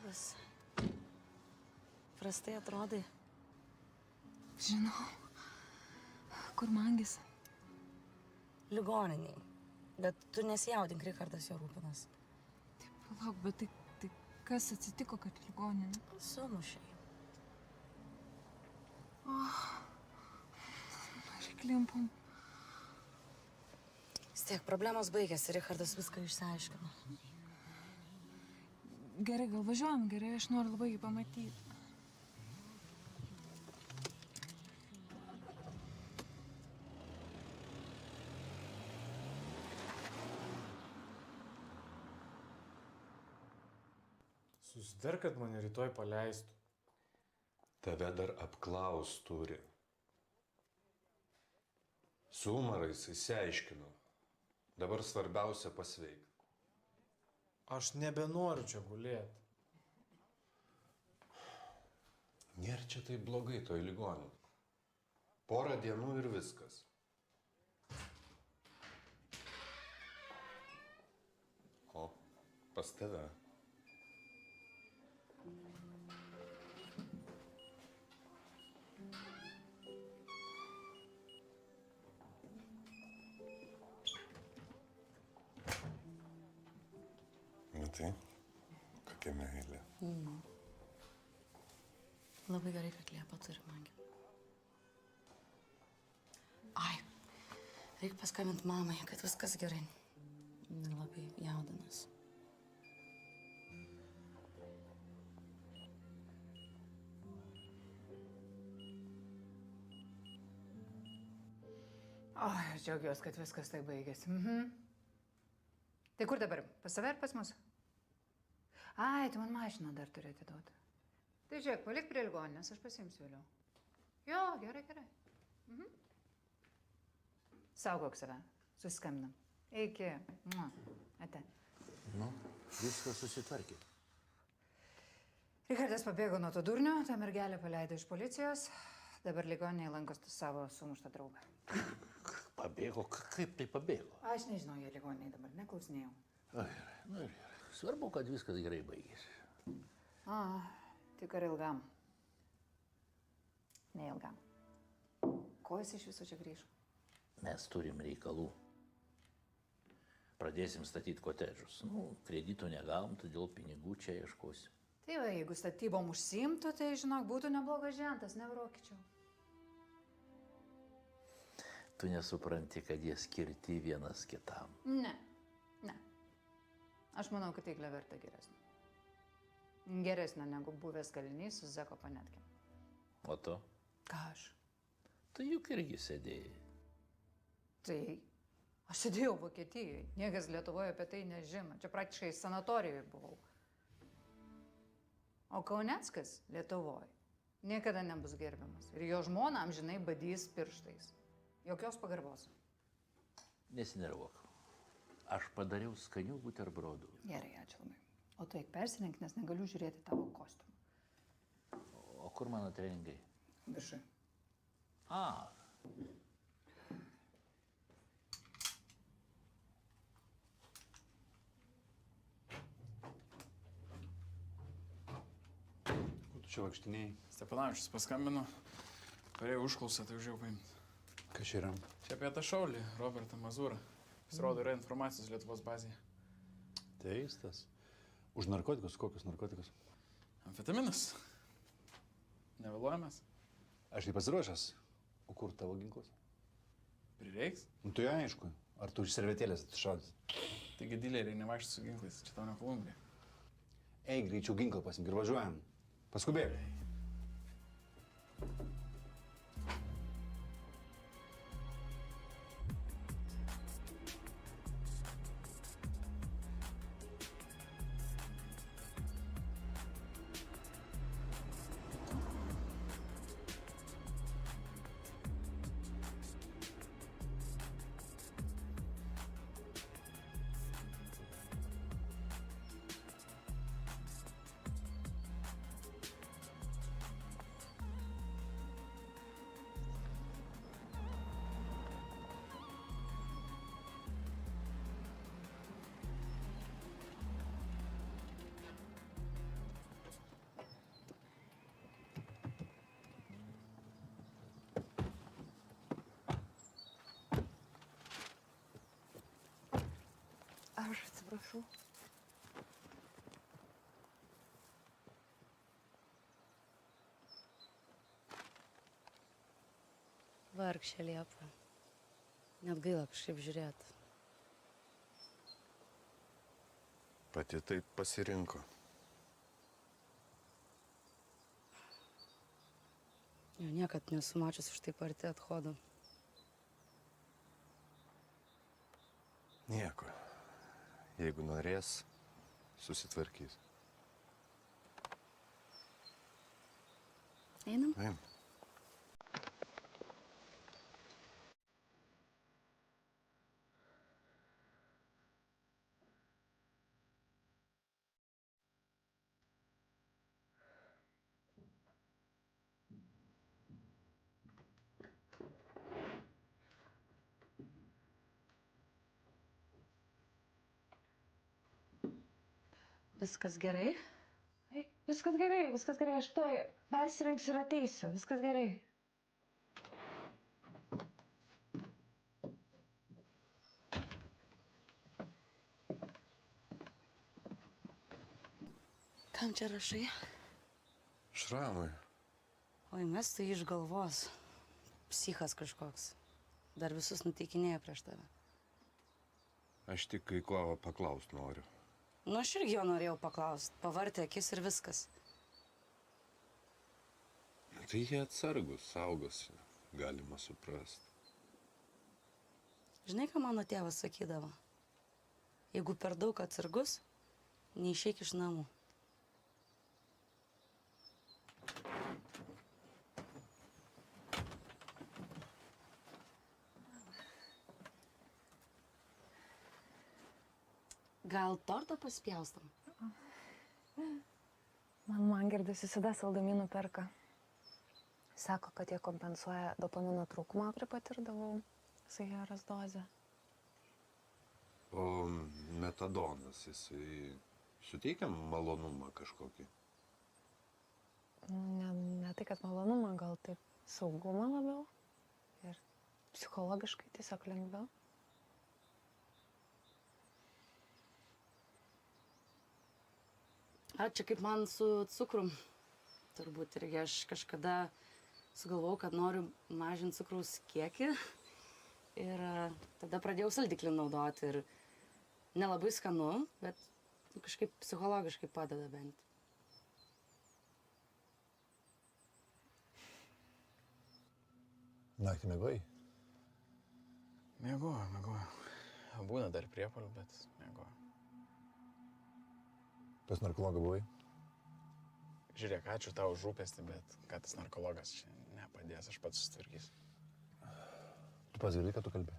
Labas. Prastai atrodai. Žinau. Kur Mangis? Ligoniniai. Bet tu nesijaudink, Richardas jo rūpinas. Taip, palauk, bet tai kas atsitiko, kad ligoninė? Sumušiai. Aš įklimpom. Vis tiek, problemos baigėsi, Richardas viską išsiaiškino. Gerai, gal važiuojam, gerai, aš noriu labai jį pamatyti. Susitar, kad mane rytoj paleistų. Tave dar apklaus turi. Su umarais įsiaiškinu. Dabar svarbiausia pasveikti. Aš nebenoriu čia gulėti. Nėra čia taip blogai toj ligoninėj. Porą dienų ir viskas. O, pas tave. Matai, kokia meilė. Labai gerai, kad Liepa turi Mangį. Ai, reikia paskambinti mamai, kad viskas gerai. Ir labai jaudinas. Aš džiaugiuosi, kad viskas tai baigėsi. Tai kur dabar? Pas save ar pas mus? Ai, tu man mašiną dar turi atiduoti. Tai žiūrėk, palik prie ligoninės, aš pasiimsiu vėliau. Jo, gerai. Saugok save, susiskambinam. Iki. Ate. Nu, viskas susitvarkė. Richardas pabėgo nuo to durnio, tą mergelę paleido iš policijos. Dabar ligoninėje lankos savo sumuštą draugą. Pabėgo? Kaip tai pabėgo? Aš nežinau, jie ligoninėje dabar, neklausinėjau. Gerai. Svarbu, kad viskas gerai baigėsi. Tik ar ilgam? Neilgam. Ko jis iš viso čia grįžo? Mes turim reikalų. Pradėsim statyti kotedžus. Kredito negavom, todėl pinigų čia ieškosim. Tai va, jeigu statybom užsiimtų, tai, žinok, būtų neblogas žentas, nevrokyčiau. Tu nesupranti, kad jie skirti vienas kitam. Ne. Aš manau, kad tai verta geresnė. Geresnė negu buvęs kalinys su Zeko Panetkim. O tu? Ką aš? Tu juk irgi sėdėjai. Tai, aš sėdėjau Vokietijoje. Niekas Lietuvoje apie tai nežino. Čia praktiškai sanatorijoje buvau. O Kauneckas Lietuvoje niekada nebus gerbiamas. Ir jo žmona amžinai badys pirštais. Jokios pagarbos. Nesinervuok. Aš padariau skanių buterbrodų. Gerai, ačiū labai. O tu eik persirink, nes negaliu žiūrėti tavo kostiumą. O kur mano treningai? Viršai. Kur tu čia vaikštinėjai? Stepanavičius paskambino. Parėjau užklausą, tai užėjau paimti. Kas čia yra? Čia apie tą šaulį, Robertą Mazūrą. Pasirodo, yra informacijos Lietuvos bazėje. Teistas. Už narkotikus? Kokius narkotikus? Amfetaminas. Nevėluojamės. Aš tai pasiruošęs. O kur tavo ginklas? Prireiks. Nu, tai aišku. Ar tu iš servetėlės atšaudys? Taigi dileriai nevaikščiai su ginklais. Čia tau ne Kolumbija. Eik, greičiau ginklą pasimk ir važiuojam. Paskubėk. Prašau. Vargšė Liepa. Net gaila kažkaip žiūrėti. Pati taip pasirinko. Jau niekad nesu mačius už taip arti athodo. Nieko. Jeigu norės, susitvarkys. Einam? Eim. Viskas gerai? Viskas gerai, aš toj persirengsiu ir ateisiu, viskas gerai. Kam čia rašai? Šramui. Oi, mes tai iš galvos. Psichas kažkoks. Dar visus nuteikinėja prieš tave. Aš tik kai ko paklaust noriu. Nu, aš irgi jo norėjau paklaust. Pavartė akis ir viskas. Tai jie atsargus, saugosi. Galima suprast. Žinai, ką mano tėvas sakydavo? Jeigu per daug atsargus, neišeik iš namų. Gal tortą paspjaustam? Man Girdas visada saldumynų perka. Sako, kad jie kompensuoja dopamino trūkumą, kurį patirdavau su heros doze. O metadonas, jisai suteikia malonumą kažkokį? Ne tai, kad malonumą, gal taip saugumą labiau. Ir psichologiškai tiesiog lengviau. Čia kaip man su cukrum. Turbūt irgi aš kažkada sugalvojau, kad noriu mažinti cukraus kiekį. Ir tada pradėjau saldiklį naudoti. Ir nelabai skanu, bet kažkaip psichologiškai padeda bent. Naktį mėgojai? Miegoju. Būna dar priepuolių, bet miegoju. Pas narkologą buvai? Žiūrėk, ačiū tau už rūpestį, bet ką tas narkologas čia nepadės, aš pats susitvarkysiu. Tu pats girdi, ką tu kalbė?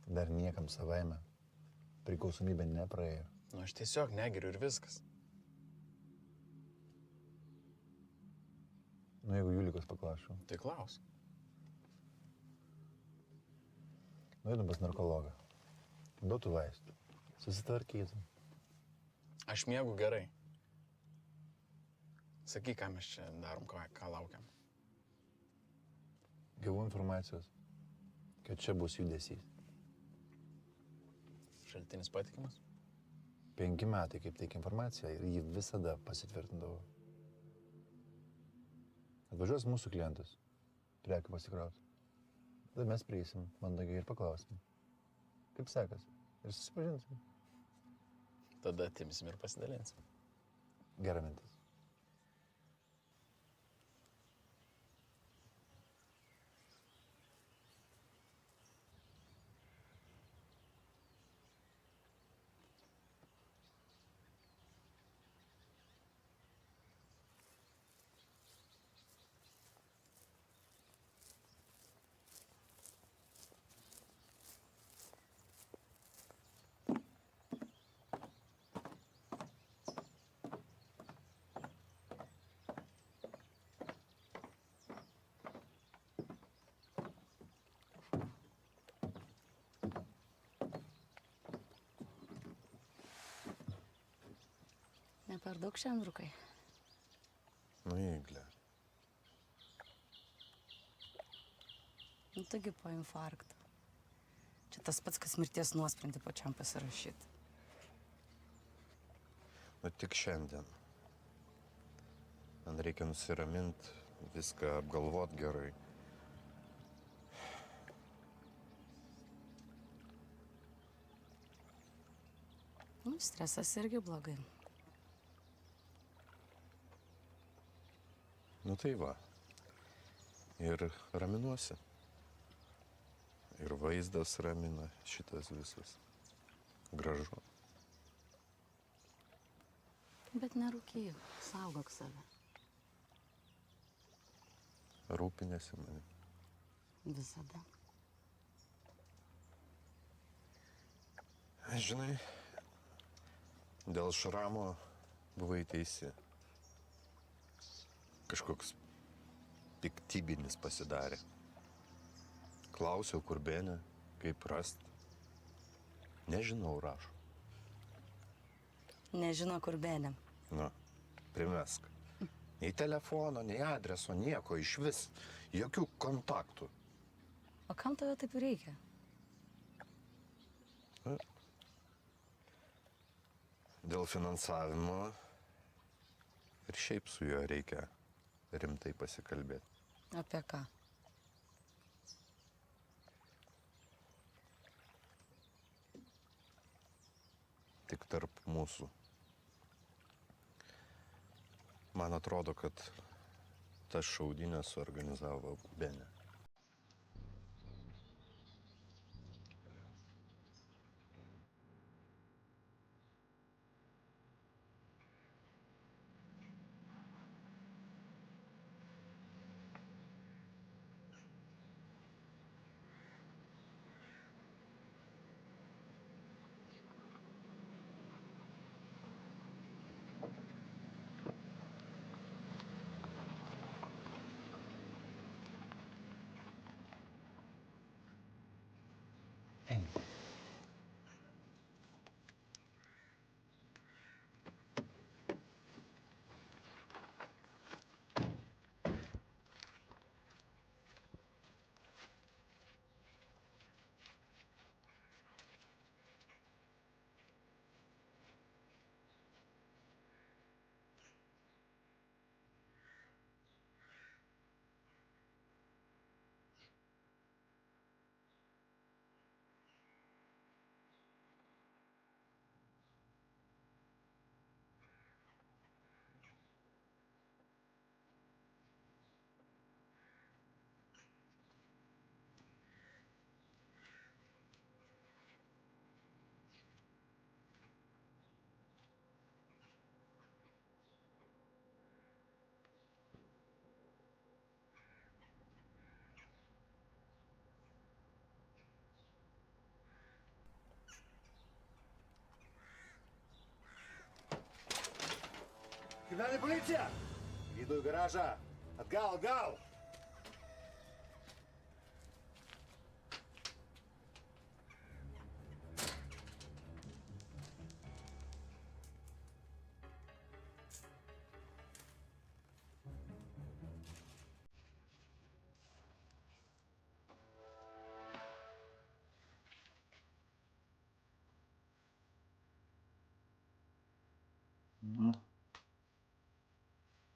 Dar niekam savaime priklausomybė nepraėjo. Nu, aš tiesiog negeriu ir viskas. Nu, jeigu Julikos paklausčiau. Tai klaus. Nuėdum pas narkologą. Duotų vaistų. Susitvarkytum. Aš miegu gerai. Sakyk, ką mes čia darom, ką laukiam. Gavau informacijos, kad čia bus judesys. Šaltinis patikimas? 5 metai, kaip teikia informaciją, ir jį visada pasitvirtindavo. Atvažiuos mūsų klientus, prekių pasikraut. Tada mes prieisim, mandagiai ir paklausim. Kaip sekas? Ir susipažinsim. Tada atimsim ir pasidalinsim. Gera mintis. Ne per daug šiandien rūkai. Nu, Iglė. Nu, taigi po infarkto. Čia tas pats, kas mirties nuosprendį pačiam pasirašyti. Nu tik šiandien. Man reikia nusiraminti, viską apgalvot gerai. Nu, stresas irgi blogai. Nu tai va. Ir raminuosi. Ir vaizdas ramina šitas visas. Gražu. Bet nerūkyk, saugok save. Rūpinėsi manim. Visada. Žinai, dėl šramo buvai teisi. Kažkoks piktybinis pasidarė. Klausiau, kur Benė, kaip rast. Nežinau, rašo. Nežino, kur Benė. Nu, primesk. Nei telefono, nei adreso, nieko iš vis. Jokių kontaktų. O kam tave taip reikia? Dėl finansavimo ir šiaip su juo reikia rimtai pasikalbėti. Apie ką? Tik tarp mūsų. Man atrodo, kad tas šaudynės suorganizavo Benė. Кримінальна поліція! Віду гаража! Отгал, отгал! Nu.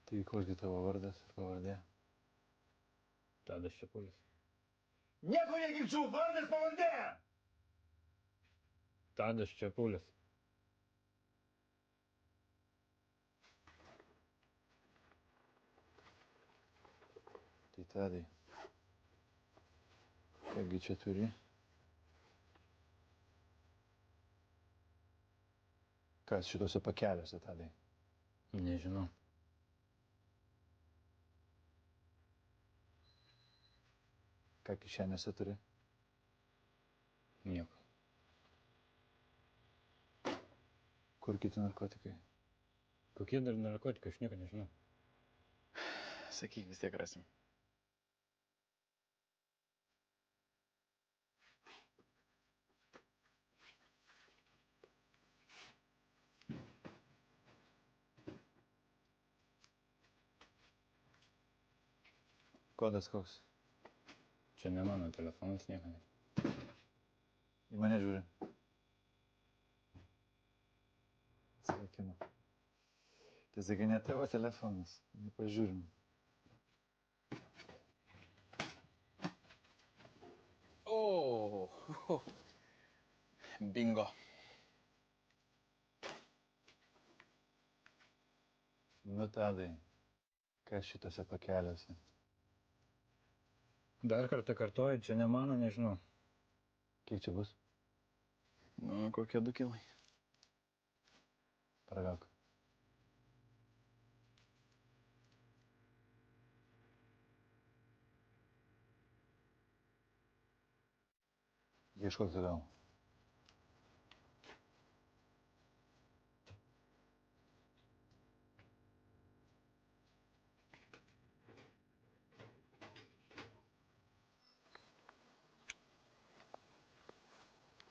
Tai koks tavo vardas ir pavardė? Tadas Čepulis. Nieko negirdžiu, vardas pavardė! Tadas Čepulis. Tai Tadai. Kągi čia turi? Kas šitose pakeliuose, Tadai? Nežinau. Ką kišenėse turi? Nieko. Kur kiti narkotikai? Kokie dar narkotikai, aš nieko nežinau. Sakyk, vis tiek rasim. Kodas koks? Čia ne mano telefonas, nieko ne. Į mane žiūri. Sveikinu. Tai sakai, ne tavo telefonas. Pažiūrim. O, bingo. Nu, Tadai, kas šitose pakeliuose? Dar kartą kartuoju, čia ne mano, nežinau. Kiek čia bus? Nu, kokie 2 kilai. Paragauk. Ieškok toliau.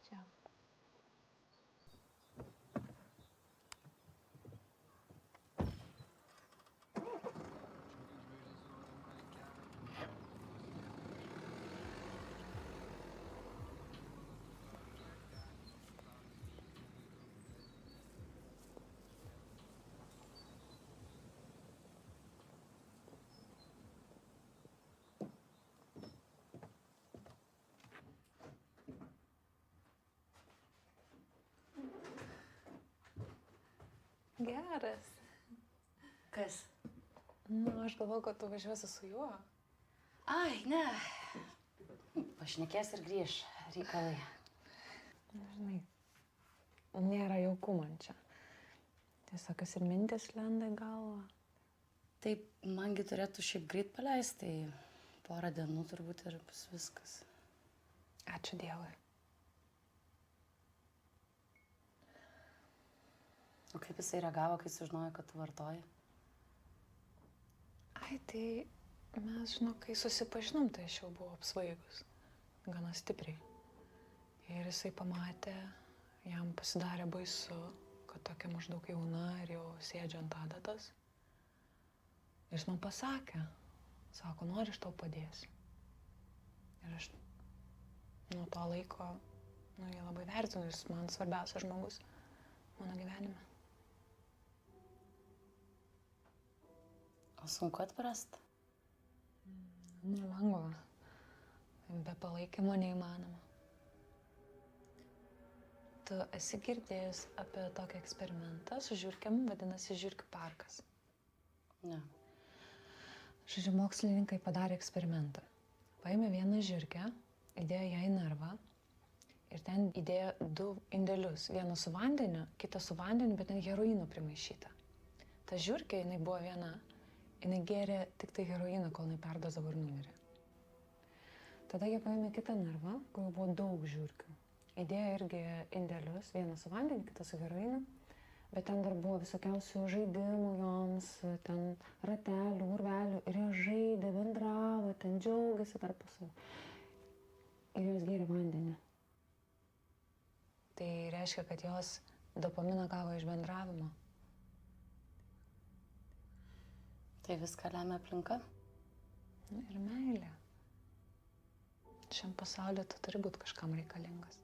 Čia. Geras. Kas? Nu, aš galvoju, kad tu važiuosi su juo. Ai, ne. Pašnekės ir grįž reikalai. Žinai, nėra jaukų man čia. Tiesiog kas ir mintis lenda į galvą. Taip, mangi turėtų šiaip greit paleisti, tai porą dienų turbūt ir bus viskas. Ačiū Dievui. O kaip jisai reagavo, kai sužinojo, kad tu vartoji? Ai, tai mes, žinau, kai susipažinom, tai aš jau buvau apsvaigus. Gana stipriai. Ir jisai pamatė, jam pasidarė baisu, kad tokia maždaug jauna ir jau sėdžia ant adatos. Ir jis man pasakė, sako, nori, aš tau padėsiu. Ir aš nuo to laiko, jį labai vertinu, jis man svarbiausias žmogus mano gyvenime. O sunku atprast? Nelengva. Be palaikymo neįmanoma. Tu esi girdėjus apie tokį eksperimentą su žiurkėm, vadinasi žiurkių parkas. Ne. Žodžiu, mokslininkai padarė eksperimentą. Paėmė vieną žiurkę, įdėjo ją į narvą ir ten įdėjo 2 indelius. Vieną su vandeniu, kitą su vandeniu, bet ten heroino primaišyta. Ta žiurkė, jinai buvo viena, jinai gėrė tik tai heroiną, kol jinai perdozavo ir numirė. Tada jie paėmė kitą narvą, kur buvo daug žiurkių. Įdėjo irgi indelius, vieną su vandeniu, kitą su heroinu, bet ten dar buvo visokiausių žaidimų joms, ten ratelių, urvelių, ir jie žaidė, bendravo, ten džiaugiasi tarpusavy. Ir jos gėrė vandenį. Tai reiškia, kad jos dopaminą gavo iš bendravimo. Tai viską lemia aplinka? Ir meilė. Šiam pasaulyje tu turi būti kažkam reikalingas.